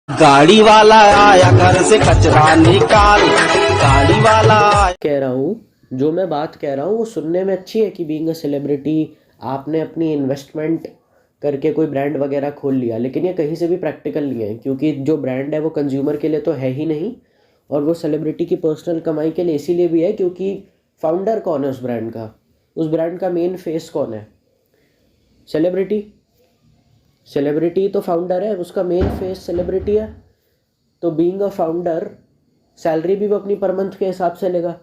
गाड़ी वाला आया घर से कचरा निकाल। गाड़ी वाला कह रहा हूँ, जो मैं बात कह रहा हूँ वो सुनने में अच्छी है कि बीइंग अ सेलिब्रिटी आपने अपनी इन्वेस्टमेंट करके कोई ब्रांड वगैरह खोल लिया, लेकिन ये कहीं से भी प्रैक्टिकल नहीं है क्योंकि जो ब्रांड है वो कंज्यूमर के लिए तो है ही नहीं। और वो सेलिब्रिटी की पर्सनल कमाई के लिए इसीलिए भी है क्योंकि फाउंडर कौन है उस ब्रांड का मेन फेस कौन है? सेलिब्रिटी। सेलिब्रिटी तो फाउंडर है, उसका मेन फेस सेलिब्रिटी है। तो बीइंग अ फाउंडर सैलरी भी वो अपनी पर मंथ के हिसाब से लेगा।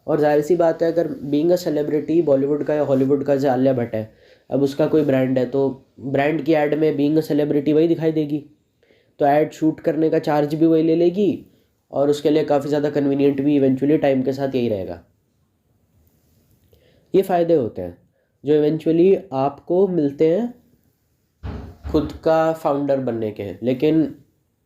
और जाहिर सी बात है, अगर बीइंग अ सेलिब्रिटी बॉलीवुड का या हॉलीवुड का जैसे आलिया भट्ट है, अब उसका कोई ब्रांड है तो ब्रांड की ऐड में बीइंग अ सेलिब्रिटी वही दिखाई देगी, तो ऐड शूट करने का चार्ज भी वही ले लेगी और उसके लिए काफ़ी ज़्यादा कन्वीनियंट भी इवेंचुअली टाइम के साथ यही रहेगा। ये फ़ायदे होते हैं जो इवेंचुअली आपको मिलते हैं खुद का फाउंडर बनने के। लेकिन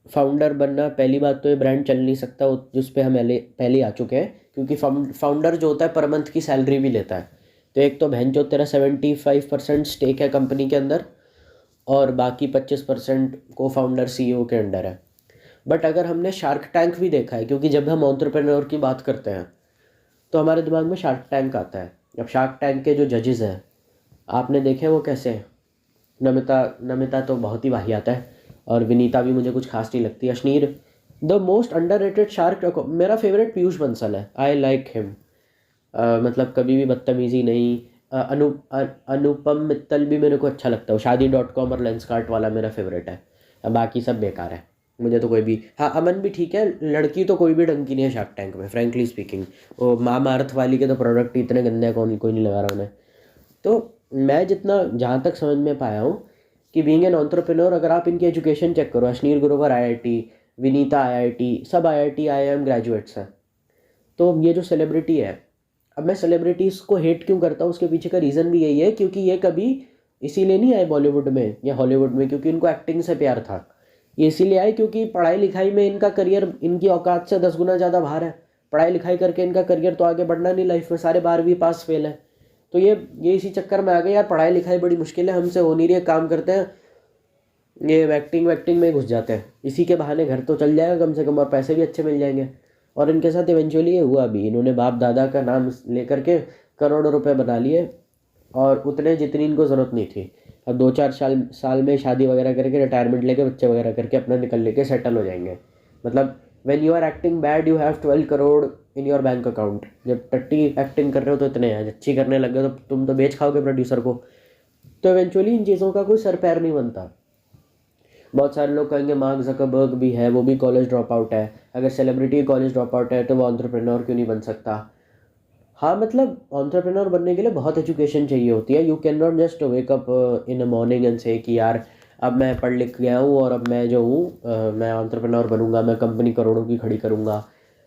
फाउंडर बनना, पहली बात तो ये ब्रांड चल नहीं सकता जिस पे हम पहले आ चुके हैं, क्योंकि फाउंडर जो होता है पर मंथ की सैलरी भी लेता है। तो एक तो बहन जो तेरा 75% स्टेक है कंपनी के अंदर और बाकी 25% को फाउंडर सीईओ के अंडर है। बट अगर हमने शार्क टैंक भी देखा है, क्योंकि जब हम एंटरप्रेन्योर की बात करते हैं तो हमारे दिमाग में शार्क टैंक आता है। अब शार्क टैंक के जो जजेस हैं आपने देखे वो कैसे हैं? नमिता नमिता तो बहुत ही वाहियात है और विनीता भी मुझे कुछ खास नहीं लगती। Ashneer the most underrated shark. मेरा फेवरेट पीयूष बंसल है, आई लाइक हिम। मतलब कभी भी बदतमीजी नहीं। अनुपम मित्तल भी मेरे को अच्छा लगता है, शादी.com और लेंसकार्ट वाला मेरा फेवरेट है। बाकी सब बेकार है, मुझे तो कोई भी। हाँ, अमन भी ठीक है, लड़की तो कोई भी ढंग की नहीं है शार्क टैंक में, फ्रेंकली स्पीकिंग। वो मामा अर्थ वाली के तो प्रोडक्ट इतने गंदे हैं, कोई नहीं लगा रहा उन्हें। तो मैं जितना जहाँ तक समझ में पाया हूँ कि बीइंग एन एंटरप्रेन्योर, अगर आप इनकी एजुकेशन चेक करो, अश्नीर ग्रोवर आईआईटी, विनीता आईआईटी, सब आईआईटी आईआईएम ग्रेजुएट्स हैं। तो ये जो सेलिब्रिटी है, अब मैं सेलिब्रिटीज़ को हेट क्यों करता हूँ उसके पीछे का रीज़न भी यही है क्योंकि ये कभी इसीलिए नहीं आए बॉलीवुड में या हॉलीवुड में क्योंकि इनको एक्टिंग से प्यार था। ये इसीलिए आए क्योंकि पढ़ाई लिखाई में इनका करियर इनकी औकात से 10 गुना ज़्यादा बाहर है। पढ़ाई लिखाई करके इनका करियर तो आगे बढ़ना नहीं लाइफ में, सारे 12वीं पास फेल है। तो ये इसी चक्कर में आ गए, यार पढ़ाई लिखाई बड़ी मुश्किल है, हमसे हो नहीं रही है, काम करते हैं, ये एक्टिंग वैक्टिंग में घुस जाते हैं। इसी के बहाने घर तो चल जाएगा कम से कम और पैसे भी अच्छे मिल जाएंगे। और इनके साथ इवेंचुअली ये हुआ भी, इन्होंने बाप दादा का नाम लेकर के करोड़ों रुपए बना लिए और उतने जितनी इनको ज़रूरत नहीं थी। अब 2-4 साल में शादी वगैरह करके रिटायरमेंट लेके बच्चे वगैरह करके अपना निकल लेके सेटल हो जाएंगे। मतलब when you are acting bad you have 12 crore in your bank account. जब टट्टी एक्टिंग कर रहे हो तो इतने हैं, अच्छी करने लग गए तो तुम तो बेच खाओगे प्रोड्यूसर को। तो इवेंचुअली इन चीज़ों का कोई सर पैर नहीं बनता। बहुत सारे लोग कहेंगे मार्क जकरबर्ग भी है, वो भी कॉलेज ड्रॉप आउट है। अगर सेलिब्रिटी कॉलेज ड्रॉप आउट है तो वो एंटरप्रेन्योर क्यों नहीं बन सकता? हाँ, मतलब एंटरप्रेन्योर बनने के लिए बहुत एजुकेशन चाहिए होती है। You can not just wake up in a morning and से कि यार अब मैं पढ़ लिख गया हूँ और अब मैं जो हूँ मैं एंटरप्रेन्योर बनूंगा, मैं कंपनी करोड़ों की खड़ी करूँगा।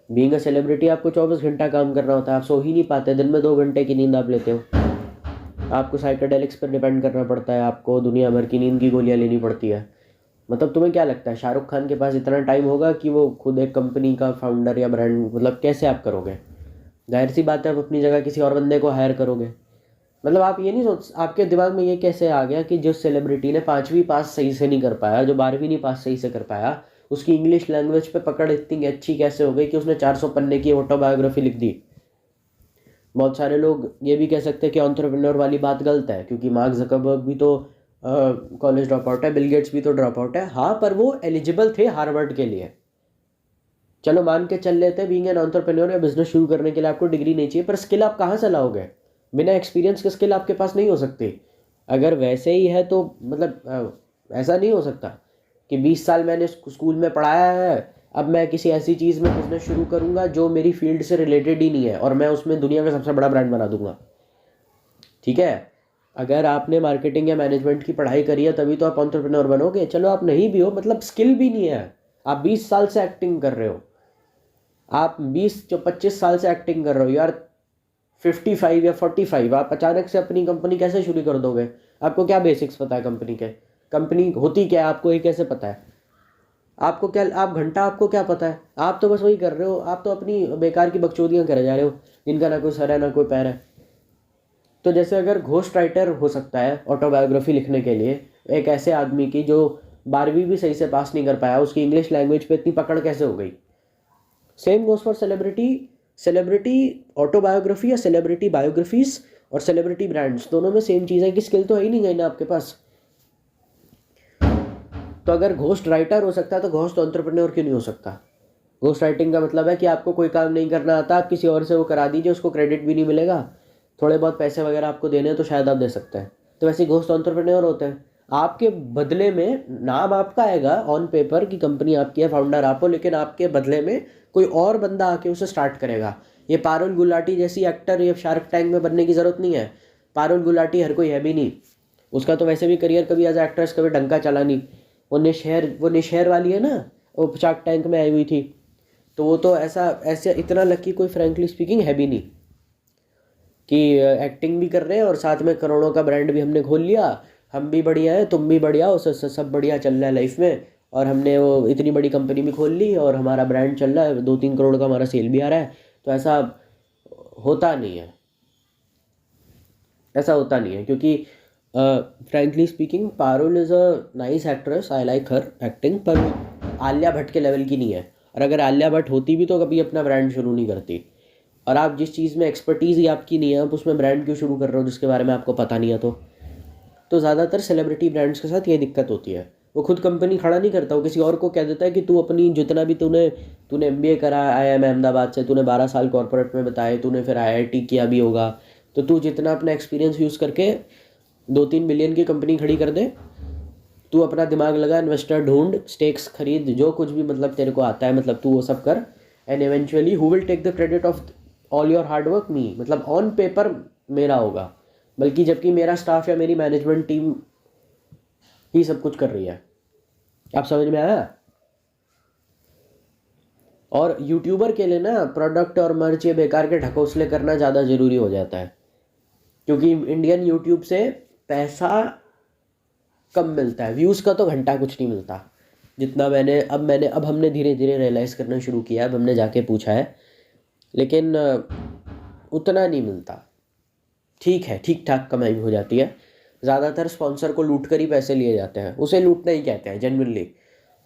बीइंग अ सेलिब्रिटी आपको 24 घंटा काम करना होता है, आप सो ही नहीं पाते, दिन में 2 घंटे की नींद आप लेते हो। आपको साइकेडेलिक्स पर डिपेंड करना पड़ता है, आपको दुनिया भर की नींद की गोलियाँ लेनी पड़ती है। मतलब तुम्हें क्या लगता है शाहरुख खान के पास इतना टाइम होगा कि वो खुद एक कंपनी का फाउंडर या ब्रांड, मतलब कैसे आप करोगे? जाहिर सी बात है आप अपनी जगह किसी और बंदे को हायर करोगे। मतलब आप ये नहीं सोच, आपके दिमाग में ये कैसे आ गया कि जो सेलिब्रिटी ने 5वीं पास सही से नहीं कर पाया, जो 12वीं नहीं पास सही से कर पाया, उसकी इंग्लिश लैंग्वेज पे पकड़ इतनी अच्छी कैसे हो गई कि उसने 400 पन्ने की ऑटोबायोग्राफी लिख दी? बहुत सारे लोग ये भी कह सकते हैं कि एंटरप्रेन्योर वाली बात गलत है क्योंकि मार्क जकरबर्ग भी तो कॉलेज ड्रॉप आउट है, बिल गेट्स भी तो ड्रॉप आउट है। हाँ, पर वो एलिजिबल थे हार्वर्ड के लिए। चलो मान के चल लेते हैं बीइंग एन एंटरप्रेन्योर या बिजनेस शुरू करने के लिए आपको डिग्री नहीं चाहिए, पर स्किल आप कहाँ से लाओगे? बिना एक्सपीरियंस के स्किल आपके पास नहीं हो सकती। अगर वैसे ही है तो मतलब ऐसा नहीं हो सकता कि 20 साल मैंने स्कूल में पढ़ाया है, अब मैं किसी ऐसी चीज़ में बिजनेस शुरू करूँगा जो मेरी फील्ड से रिलेटेड ही नहीं है और मैं उसमें दुनिया का सबसे बड़ा ब्रांड बना दूंगा। ठीक है, अगर आपने मार्केटिंग या मैनेजमेंट की पढ़ाई करी है तभी तो आप एंटरप्रेन्योर बनोगे। चलो आप नहीं भी हो, मतलब स्किल भी नहीं है, आप 20 साल से एक्टिंग कर रहे हो, आप 20-25 साल से एक्टिंग कर रहे हो यार, 55 या 45, आप अचानक से अपनी कंपनी कैसे शुरू कर दोगे? आपको क्या बेसिक्स पता है कंपनी के? कंपनी होती क्या है आपको ये कैसे पता है? आपको क्या, आप घंटा आपको क्या पता है? आप तो बस वही कर रहे हो, आप तो अपनी बेकार की बकचोदियाँ करे जा रहे हो जिनका ना कोई सर है ना कोई पैर है। तो जैसे अगर घोस्ट राइटर हो सकता है ऑटोबायोग्राफी लिखने के लिए एक ऐसे आदमी की जो 12वीं भी सही से पास नहीं कर पाया, उसकी इंग्लिश लैंग्वेज पे इतनी पकड़ कैसे हो गई? Same goes for celebrity. Celebrity autobiography या सेलिब्रिटी बायोग्राफीज और सेलिब्रिटी ब्रांड्स, दोनों में सेम चीज़ है कि स्किल तो है ही नहीं गई ना आपके पास। तो अगर घोस्ट राइटर हो सकता है तो घोस्ट एंटरप्रेन्योर क्यों नहीं हो सकता? घोस्ट राइटिंग का मतलब है कि आपको कोई काम नहीं करना आता, आप किसी और से वो करा दीजिए, उसको क्रेडिट भी नहीं मिलेगा, थोड़े बहुत पैसे वगैरह आपको देने हैं तो शायद आप दे सकते हैं। तो वैसे घोस्ट एंटरप्रेन्योर होते हैं, आपके बदले में नाम आपका आएगा ऑन पेपर की कंपनी आपकी है, फाउंडर आप हो, लेकिन आपके बदले में कोई और बंदा आके उसे स्टार्ट करेगा। ये पारुल गुलाटी जैसी एक्टर ये शार्क टैंक में बनने की ज़रूरत नहीं है। पारुल गुलाटी हर कोई है भी नहीं, उसका तो वैसे भी करियर कभी एज एक्ट्रेस कभी डंका चला नहीं। वो निशहर वाली है ना, वो शार्क टैंक में आई हुई थी, तो वो तो ऐसे इतना लकी कोई फ्रैंकली स्पीकिंग है भी नहीं कि एक्टिंग भी कर रहे हैं और साथ में करोड़ों का ब्रांड भी हमने खोल लिया, हम भी बढ़िया है तुम भी बढ़िया हो, सब बढ़िया चल रहा है लाइफ में, और हमने वो इतनी बड़ी कंपनी भी खोल ली और हमारा ब्रांड चल रहा है, 2-3 करोड़ का हमारा सेल भी आ रहा है। तो ऐसा होता नहीं है, ऐसा होता नहीं है, क्योंकि frankly speaking Parul is a nice actress, I like her acting, पर आलिया भट्ट के लेवल की नहीं है। और अगर आलिया भट्ट होती भी तो कभी अपना ब्रांड शुरू नहीं करती। और आप जिस चीज़ में एक्सपर्टीज़ ही आपकी नहीं है, आप उसमें ब्रांड क्यों शुरू कर रहे हो जिसके बारे में आपको पता नहीं है? तो ज़्यादातर सेलिब्रिटी ब्रांड्स के साथ ये दिक्कत होती है, वो खुद कंपनी खड़ा नहीं करता, वो किसी और को कह देता है कि तू अपनी जितना भी तूने MBA करा IIM अहमदाबाद से, तूने 12 साल कॉर्पोरेट में बताए, तूने फिर IIT किया भी होगा, तो तू जितना अपना एक्सपीरियंस यूज़ करके 2-3 बिलियन की कंपनी खड़ी कर दे, तू अपना दिमाग लगा, इन्वेस्टर ढूंढ, स्टेक्स खरीद, जो कुछ भी मतलब तेरे को आता है, मतलब तू वो सब कर, and eventually who will take the credit of all your hard work? Me. मतलब ऑन पेपर मेरा होगा, बल्कि जबकि मेरा स्टाफ या मेरी मैनेजमेंट टीम ही सब कुछ कर रही है। आप समझ में आया? और यूट्यूबर के लिए ना प्रोडक्ट और मर्च ये बेकार के ढकोसले करना ज़्यादा ज़रूरी हो जाता है, क्योंकि इंडियन यूट्यूब से पैसा कम मिलता है, व्यूज़ का तो घंटा कुछ नहीं मिलता जितना अब हमने धीरे धीरे रियलाइज़ करना शुरू किया, अब हमने जाके पूछा है, लेकिन उतना नहीं मिलता। ठीक है, ठीक ठाक कमाई हो जाती है, ज़्यादातर स्पॉन्सर को लूट कर ही पैसे लिए जाते हैं, उसे लूटना ही कहते हैं जेन्युइनली।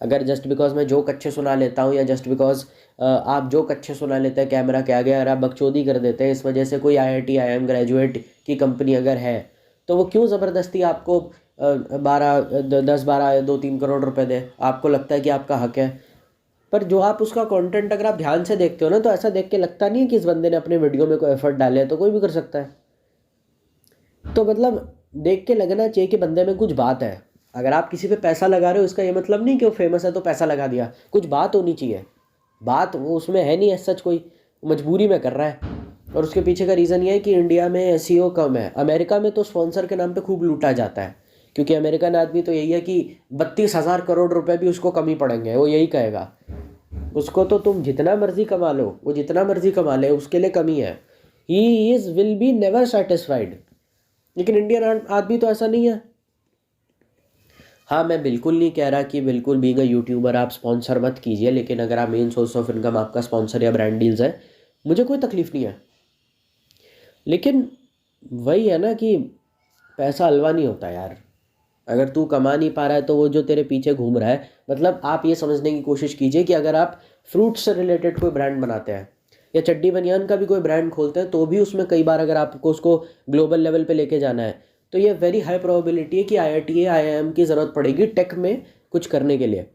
अगर जस्ट बिकॉज मैं जोक अच्छे सुना लेता हूँ, या जस्ट बिकॉज आप जोक अच्छे सुना लेते हैं कैमरा के आगे और आप बकचोदी कर देते हैं, इस वजह से कोई IIT IIM ग्रेजुएट की कंपनी अगर है तो वो क्यों ज़बरदस्ती आपको 10-12 2-3 करोड़ रुपए दे? आपको लगता है कि आपका हक है, पर जो आप उसका कंटेंट अगर आप ध्यान से देखते हो ना, तो ऐसा देख के लगता नहीं है कि इस बंदे ने अपने वीडियो में कोई एफर्ट डाले है, तो कोई भी कर सकता है। तो मतलब देख के लगना चाहिए कि बंदे में कुछ बात है। अगर आप किसी पे पैसा लगा रहे हो, इसका ये मतलब नहीं कि वो फेमस है तो पैसा लगा दिया, कुछ बात होनी चाहिए। बात वो उसमें है नहीं, सच कोई मजबूरी में कर रहा है। और उसके पीछे का रीज़न ये है कि इंडिया में SEO कम है। अमेरिका में तो स्पॉन्सर के नाम पे खूब लूटा जाता है, क्योंकि अमेरिकन आदमी तो यही है कि 32,000 करोड़ रुपए भी उसको कम ही पड़ेंगे, वो यही कहेगा। उसको तो तुम जितना मर्जी कमा लो, वो जितना मर्जी कमा ले, उसके लिए कमी है। He is will be never satisfied. लेकिन इंडियन आदमी तो ऐसा नहीं है। हाँ, मैं बिल्कुल नहीं कह रहा कि बिल्कुल बीइंग अ यूट्यूबर आप स्पॉन्सर मत कीजिए, लेकिन अगर आप मेन सोर्स ऑफ इनकम आपका स्पॉन्सर या ब्रांड डील्स है, मुझे कोई तकलीफ़ नहीं है। लेकिन वही है ना कि पैसा हलवा नहीं होता यार। अगर तू कमा नहीं पा रहा है तो वो जो तेरे पीछे घूम रहा है, मतलब आप ये समझने की कोशिश कीजिए कि अगर आप फ्रूट से रिलेटेड कोई ब्रांड बनाते हैं या चड्डी बनियान का भी कोई ब्रांड खोलते हैं, तो भी उसमें कई बार अगर आपको उसको ग्लोबल लेवल पे लेके जाना है, तो ये वेरी हाई प्रोबेबिलिटी है कि IIT IIM की ज़रूरत पड़ेगी टेक में कुछ करने के लिए,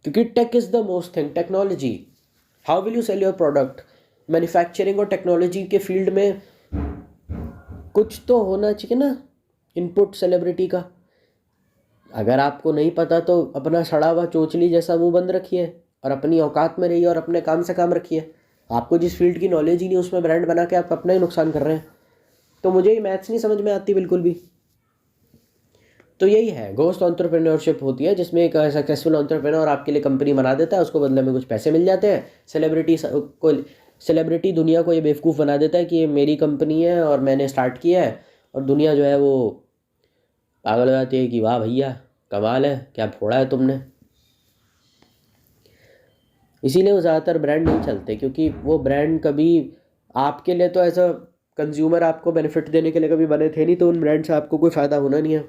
क्योंकि tech is the most thing. Technology, how will you sell your product? Manufacturing और टेक्नोलॉजी के फील्ड में कुछ तो होना चाहिए ना इनपुट सेलिब्रिटी का। अगर आपको नहीं पता तो अपना सड़ा हुआ चोचली जैसा मुंह बंद रखिए और अपनी औकात में रहिए और अपने काम से काम रखिए। आपको जिस फील्ड की नॉलेज ही नहीं, उसमें ब्रांड बना के आप अपना ही नुकसान कर रहे हैं। तो मुझे ये मैथ्स नहीं समझ में आती बिल्कुल भी। तो यही है, घोस्ट एंटरप्रेन्योरशिप होती है, जिसमें एक सक्सेसफुल एंटरप्रेन्योर आपके लिए कंपनी बना देता है, उसको बदले में कुछ पैसे मिल जाते हैं। सेलिब्रिटी दुनिया को ये बेवकूफ़ बना देता है कि ये मेरी कंपनी है और मैंने स्टार्ट किया है, और दुनिया जो है वो पागल हो जाती है कि वाह भैया कमाल है, क्या फोड़ा है तुमने। इसीलिए वो ज़्यादातर ब्रांड नहीं चलते, क्योंकि वो ब्रांड कभी आपके लिए तो एज अ कंज्यूमर आपको बेनिफिट देने के लिए कभी बने थे नहीं, तो उन ब्रांड से आपको कोई फ़ायदा होना नहीं है।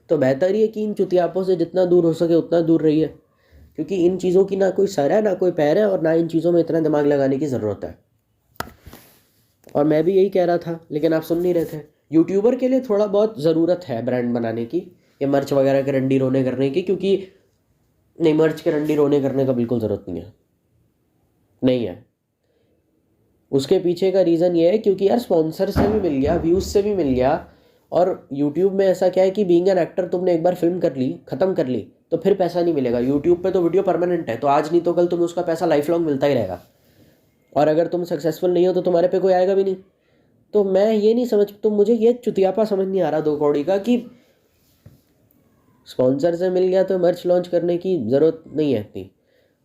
तो बेहतर ही है कि इन चुतियापों से जितना दूर हो सके उतना दूर रहिए, क्योंकि इन चीज़ों की ना कोई सर है ना कोई पैर है, और ना इन चीज़ों में इतना दिमाग लगाने की ज़रूरत है। और मैं भी यही कह रहा था, लेकिन आप सुन नहीं रहे थे। यूट्यूबर के लिए थोड़ा बहुत ज़रूरत है ब्रांड बनाने की, ये मर्च वगैरह के रंडी रोने करने की, क्योंकि नहीं, मर्च के रंडी रोने करने का बिल्कुल ज़रूरत नहीं है। उसके पीछे का रीज़न ये है क्योंकि यार स्पॉन्सर से भी मिल गया, व्यूज़ से भी मिल गया, और यूट्यूब में ऐसा क्या है कि बीइंग एन एक्टर तुमने एक बार फिल्म कर ली, ख़त्म कर ली, तो फिर पैसा नहीं मिलेगा। यूट्यूब पे तो वीडियो परमानेंट है, तो आज नहीं तो कल तुम्हें उसका पैसा लाइफ लॉन्ग मिलता ही रहेगा। और अगर तुम सक्सेसफुल नहीं हो तो तुम्हारे पे कोई आएगा भी नहीं। तो मैं ये नहीं समझ, तो मुझे ये चुतियापा समझ नहीं आ रहा 2 कौड़ी का कि स्पॉन्सर से मिल गया तो मर्च लॉन्च करने की ज़रूरत नहीं है इतनी।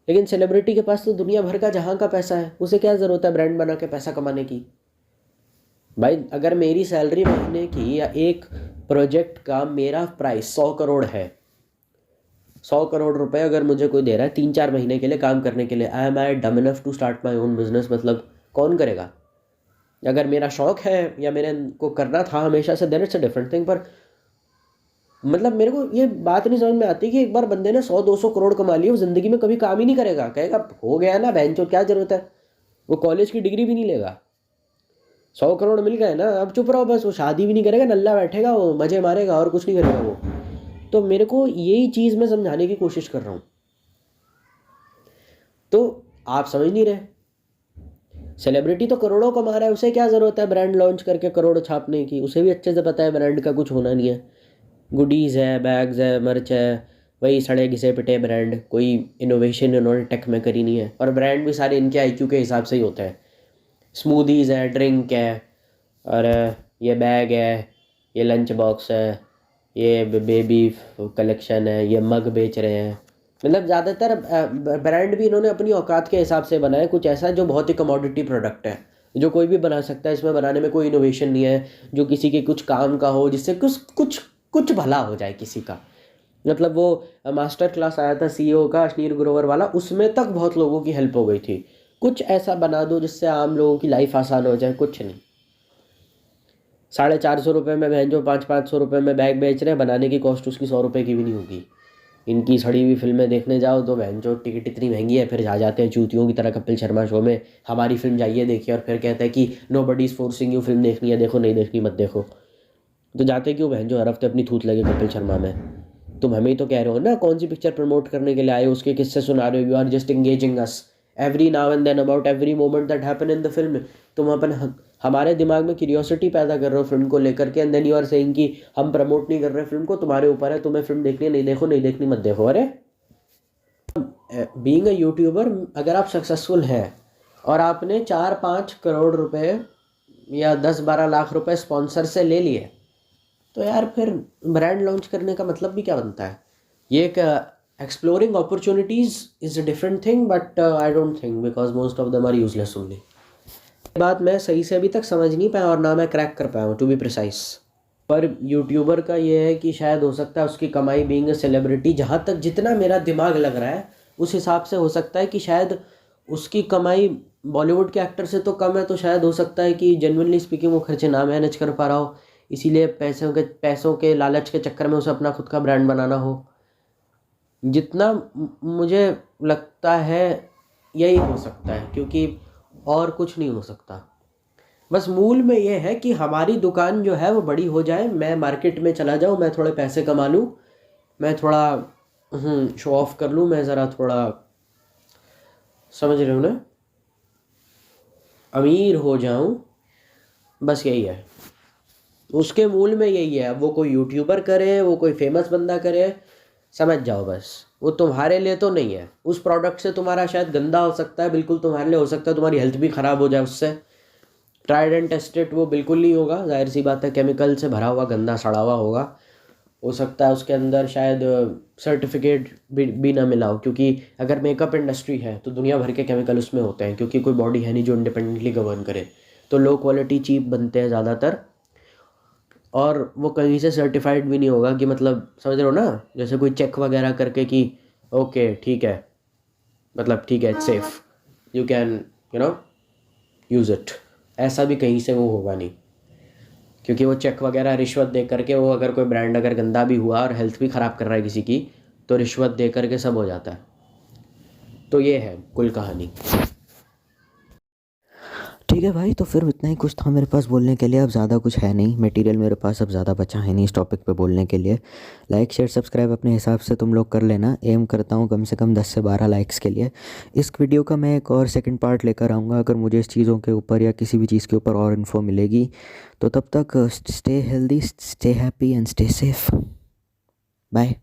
लेकिन सेलिब्रिटी के पास तो दुनिया भर का जहाँ का पैसा है, उसे क्या ज़रूरत है ब्रांड बना के पैसा कमाने की। भाई अगर मेरी सैलरी महीने की या एक प्रोजेक्ट का मेरा प्राइस 100 करोड़ है, 100 करोड़ रुपए अगर मुझे कोई दे रहा है 3-4 महीने के लिए काम करने के लिए, आई am I dumb enough to start my own business? मतलब कौन करेगा? अगर मेरा शौक है या मेरे को करना था हमेशा से, then it's a different thing. पर मतलब मेरे को ये बात नहीं समझ में आती कि एक बार बंदे ने 100-200 करोड़ कमा लिया, वो ज़िंदगी में कभी काम ही नहीं करेगा, कहेगा हो गया ना बहनचोद, क्या ज़रूरत है, वो कॉलेज की डिग्री भी नहीं लेगा। 100 करोड़ मिल गए ना, अब चुप रहो बस। वो शादी भी नहीं करेगा, नल्ला बैठेगा, वो मज़े मारेगा और कुछ नहीं करेगा वो। तो मेरे को यही चीज़ मैं समझाने की कोशिश कर रहा हूँ, तो आप समझ नहीं रहे। सेलिब्रिटी तो करोड़ों कमा रहा है, उसे क्या ज़रूरत है ब्रांड लॉन्च करके करोड़ छापने की? उसे भी अच्छे से पता है ब्रांड का कुछ होना नहीं है। गुडीज़ है, बैग्स है, मर्च है, वही सड़े घिसे पिटे ब्रांड, कोई इनोवेशन इन्होंने टेक में करी नहीं है। और ब्रांड भी सारे इनके आईक्यू के हिसाब से ही होते हैं। स्मूदीज़ है, ड्रिंक है, और ये बैग है, ये लंच बॉक्स है, ये बेबी कलेक्शन है, ये मग बेच रहे हैं। मतलब ज़्यादातर ब्रांड भी इन्होंने अपनी औकात के हिसाब से बनाए, कुछ ऐसा जो बहुत ही कमोडिटी प्रोडक्ट है, जो कोई भी बना सकता है। इसमें बनाने में कोई इनोवेशन नहीं है, जो किसी के कुछ काम का हो, जिससे कुछ भला हो जाए किसी का। मतलब वो मास्टर क्लास आया था सीईओ का, अश्नीर ग्रोवर वाला, उसमें तक बहुत लोगों की हेल्प हो गई थी। कुछ ऐसा बना दो जिससे आम लोगों की लाइफ आसान हो जाए, कुछ नहीं। 450 रुपये में बहन जो 500-500 रुपये में बैग बेच रहे हैं, बनाने की कॉस्ट उसकी 100 रुपये की भी नहीं होगी। इनकी सड़ी हुई फिल्में देखने जाओ तो बहन जो टिकट इतनी महंगी है, फिर जा जाते हैं चूतियों की तरह कपिल शर्मा शो में, हमारी फिल्म जाइए देखिए, और फिर कहते हैं कि nobody is forcing you, film देखनी है देखो, नहीं देखनी मत देखो। तो जाते क्यों बहन जो हर हफ्ते अपनी थूत लगे कपिल शर्मा में? तुम हमें ही तो कह रहे हो ना कौन सी पिक्चर प्रमोट करने के लिए आए, उसके किस्से सुना रहे हो। You are just engaging us every now and then about every moment that happen in the film. तुम हमारे दिमाग में क्यूरियोसिटी पैदा कर रहे हो फिल्म को लेकर के, and then you are saying कि हम प्रमोट नहीं कर रहे फिल्म को, तुम्हारे ऊपर है, तुम्हें फिल्म देखनी है नहीं देखो, नहीं देखनी मत देखो। अरे बीइंग अ यूट्यूबर, अगर आप सक्सेसफुल हैं और आपने 4-5 करोड़ रुपए या 10-12 लाख रुपए स्पॉन्सर से ले लिए, तो यार फिर ब्रांड लॉन्च करने का मतलब भी क्या बनता है? ये एक exploring opportunities is a different thing, but I don't think, because most of them are useless only. बात मैं सही से अभी तक समझ नहीं पाया और ना मैं क्रैक कर पाया हूँ, टू बी प्रिसाइज। पर यूट्यूबर का ये है कि शायद हो सकता है उसकी कमाई बीइंग अ सेलिब्रिटी, जहाँ तक जितना मेरा दिमाग लग रहा है उस हिसाब से हो सकता है कि शायद उसकी कमाई बॉलीवुड के एक्टर से तो कम है। तो शायद हो सकता है कि जेन्युइनली स्पीकिंग वो खर्चे ना मैनेज कर पा रहा हो, इसीलिए पैसों के लालच के चक्कर में उसे अपना खुद का ब्रांड बनाना हो। जितना मुझे लगता है यही हो सकता है, क्योंकि और कुछ नहीं हो सकता। बस मूल में ये है कि हमारी दुकान जो है वो बड़ी हो जाए, मैं मार्केट में चला जाऊँ, मैं थोड़े पैसे कमा लूँ, मैं थोड़ा शो ऑफ कर लूँ, मैं ज़रा थोड़ा, समझ रहे हो ना, अमीर हो जाऊँ, बस यही है। उसके मूल में यही है। अब वो कोई यूट्यूबर करे, वो कोई फेमस बंदा करे, समझ जाओ बस, वो तुम्हारे लिए तो नहीं है। उस प्रोडक्ट से तुम्हारा शायद गंदा हो सकता है, बिल्कुल तुम्हारे लिए हो सकता है तुम्हारी हेल्थ भी ख़राब हो जाए उससे। ट्राइड एंड टेस्टेड वो बिल्कुल नहीं होगा, जाहिर सी बात है, केमिकल से भरा हुआ गंदा सड़ा हुआ होगा। हो सकता है उसके अंदर शायद सर्टिफिकेट भी ना मिला हो, क्योंकि अगर मेकअप इंडस्ट्री है तो दुनिया भर के केमिकल उसमें होते हैं, क्योंकि कोई बॉडी है नहीं जो इंडिपेंडेंटली गवर्न करे। तो लो क्वालिटी चीप बनते हैं ज़्यादातर, और वो कहीं से सर्टिफाइड भी नहीं होगा कि, मतलब समझ रहे हो ना, जैसे कोई चेक वगैरह करके कि ओके ठीक है, मतलब ठीक है, it's safe, you can use it, ऐसा भी कहीं से वो होगा नहीं। क्योंकि वो चेक वगैरह रिश्वत दे करके, वो अगर कोई ब्रांड अगर गंदा भी हुआ और हेल्थ भी ख़राब कर रहा है किसी की, तो रिश्वत दे करके सब हो जाता है। तो ये है कुल कहानी। ठीक है भाई, तो फिर इतना ही कुछ था मेरे पास बोलने के लिए। अब ज़्यादा कुछ है नहीं मटेरियल मेरे पास, अब ज़्यादा बचा है नहीं इस टॉपिक पे बोलने के लिए। लाइक शेयर सब्सक्राइब अपने हिसाब से तुम लोग कर लेना। एम करता हूँ कम से कम 10 से 12 लाइक्स के लिए। इस वीडियो का मैं एक और सेकंड पार्ट लेकर आऊँगा अगर मुझे इस चीज़ों के ऊपर या किसी भी चीज़ के ऊपर और इन्फो मिलेगी। तो तब तक stay healthy, stay happy and stay safe. Bye.